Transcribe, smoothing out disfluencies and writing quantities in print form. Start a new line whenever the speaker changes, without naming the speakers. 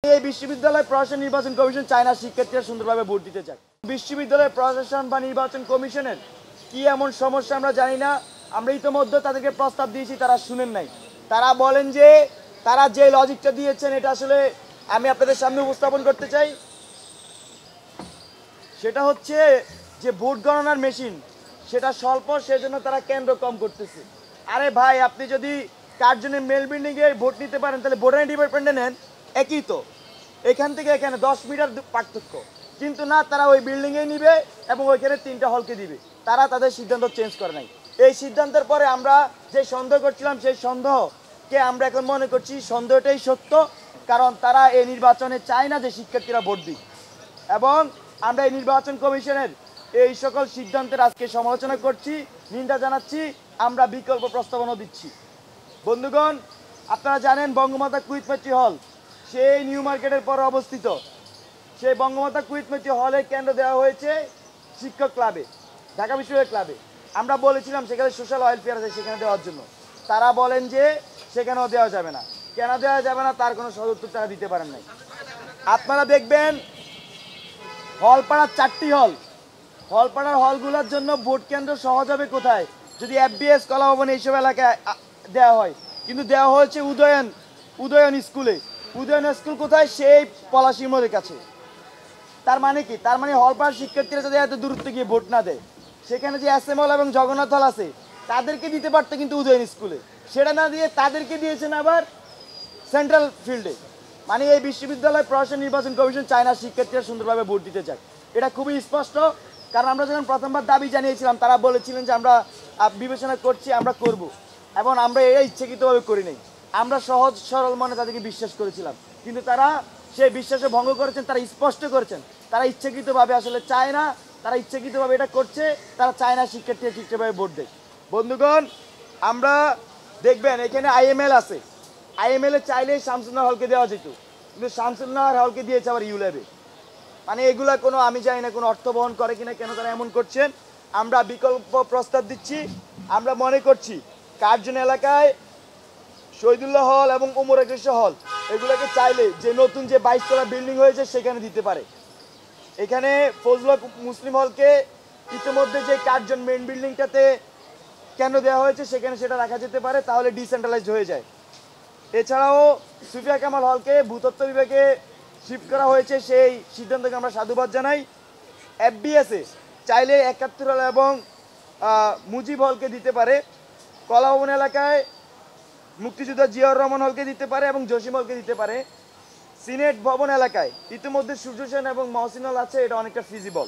এই বিশ্ববিদ্যালয় প্রশাসন নির্বাচন কমিশন চায় না শিক্ষার্থীরা সুন্দরভাবে ভোট দিতে চায়। বিশ্ববিদ্যালয় প্রশাসন বা নির্বাচন কমিশনের কি এমন সমস্যা আমরা জানি না। আমরা ইতিমধ্যে তাদেরকে প্রস্তাব দিয়েছি, তারা শুনেন নাই। তারা বলেন যে তারা যে লজিকটা দিয়েছেন এটা আসলে আমি আপনাদের সামনে উপস্থাপন করতে চাই। সেটা হচ্ছে যে ভোট গণনার মেশিন সেটা স্বল্প, সেজন্য তারা কেন্দ্র কম করতেছে। আরে ভাই, আপনি যদি কার্জনের মেল বিল্ডিংয়ে ভোট নিতে পারেন তাহলে ভোটার ডিপার্টমেন্টে নেন, একই তো। এখান থেকে এখানে 10 মিটার পার্থক্য, কিন্তু না, তারা ওই বিল্ডিংয়েই নিবে এবং ওইখানে 3টা হলকে দিবে। তারা তাদের সিদ্ধান্ত চেঞ্জ করে নাই। এই সিদ্ধান্তের পরে আমরা যে সন্দেহ করছিলাম সেই সন্দেহকে আমরা এখন মনে করছি সন্দেহটাই সত্য, কারণ তারা এই নির্বাচনে চায় না যে শিক্ষার্থীরা ভোট দিক। এবং আমরা এই নির্বাচন কমিশনের এই সকল সিদ্ধান্তের আজকে সমালোচনা করছি, নিন্দা জানাচ্ছি, আমরা বিকল্প প্রস্তাবনা দিচ্ছি। বন্ধুগণ, আপনারা জানেন বঙ্গমাতা কুইত মেত্রী হল সেই নিউ মার্কেটের পর অবস্থিত। সেই বঙ্গমাতা কুইত মেত্রী হলে কেন্দ্র দেওয়া হয়েছে শিক্ষক ক্লাবে, ঢাকা বিশ্ববিদ্যালয় ক্লাবে। আমরা বলেছিলাম সেখানে সোশ্যাল ওয়েলফেয়ার আছে সেখানে দেওয়ার জন্য। তারা বলেন যে সেখানেও দেওয়া যাবে না। কেন দেওয়া যাবে না তার কোনো সদুত্তর তারা দিতে পারেন নাই। আপনারা দেখবেন হলপাড়ার 4টি হল, হলপাড়ার হলগুলোর জন্য ভোট কেন্দ্র সহজ হবে কোথায়? যদি FBS কলাভবন এইসব এলাকায় দেওয়া হয়, কিন্তু দেওয়া হয়েছে উদয়ন স্কুলে। উদয়ন স্কুল কোথায়? সেই পলাশী মোড়ের কাছে। তার মানে কি? তার মানে হলপাড়ার শিক্ষার্থীরা যদি এত দূরত্ব গিয়ে ভোট না দেয়, সেখানে যে SM হল এবং জগন্নাথ হল আছে তাদেরকে দিতে পারতো কিন্তু উদয়ন স্কুলে, সেটা না দিয়ে তাদেরকে দিয়েছেন আবার সেন্ট্রাল ফিল্ডে। মানে এই বিশ্ববিদ্যালয় প্রশাসন নির্বাচন কমিশন চায় না শিক্ষার্থীরা সুন্দরভাবে ভোট দিতে চায়। এটা খুবই স্পষ্ট, কারণ আমরা যখন প্রথমবার দাবি জানিয়েছিলাম তারা বলেছিলেন যে আমরা বিবেচনা করছি, আমরা করব, এবং আমরা এটা ইচ্ছাকৃতভাবে করি নাই। আমরা সহজ সরল মনে তাদেরকে বিশ্বাস করেছিলাম, কিন্তু তারা সেই বিশ্বাসে ভঙ্গ করেছেন। তারা স্পষ্ট করেছেন তারা ইচ্ছাকৃতভাবে আসলে চায় না, তারা ইচ্ছাকৃতভাবে এটা করছে, তারা চায় না শিক্ষার্থীরা ঠিকঠাকভাবে ভোট দেয়। বন্ধুগণ, আমরা দেখবেন এখানে IML আছে। IML এ চাইলেই শামসুন্নাহর হলকে দেওয়া যেত, কিন্তু শামসুন্নাহর হলকে দিয়েছে আবার ইউল্যাবে। মানে এগুলা কোনো, আমি জানি না কোনো অর্থ বহন করে কিনা, কেন তারা এমন করছেন। আমরা বিকল্প প্রস্তাব দিচ্ছি। আমরা মনে করছি কার্জন এলাকায় শহীদুল্লাহ হল এবং ওমর একুশ হল এগুলোকে চাইলে যে নতুন যে 22 তলা বিল্ডিং হয়েছে সেখানে দিতে পারে। এখানে ফজলুল হক মুসলিম হলকে ইতিমধ্যে যে কার্জন মেইন বিল্ডিংটাতে কেন দেওয়া হয়েছে সেখানে সেটা রাখা যেতে পারে, তাহলে ডিসেন্ট্রালাইজড হয়ে যায়। এছাড়াও সুফিয়া কামাল হলকে ভূতত্ত্ব বিভাগে শিফট করা হয়েছে, সেই সিদ্ধান্তকে আমরা সাধুবাদ জানাই। FBS-এ চাইলে 71 হল এবং মুজিব হলকে দিতে পারে। কলাভবন এলাকায় মুক্তিযোদ্ধা জিয়াউর রহমান হলকে দিতে পারে এবং জসিম হলকে দিতে পারে। সিনেট ভবন এলাকায় ইতিমধ্যে সূর্য সেন এবং মহসিন হল আছে, এটা অনেকটা ফিজিবল।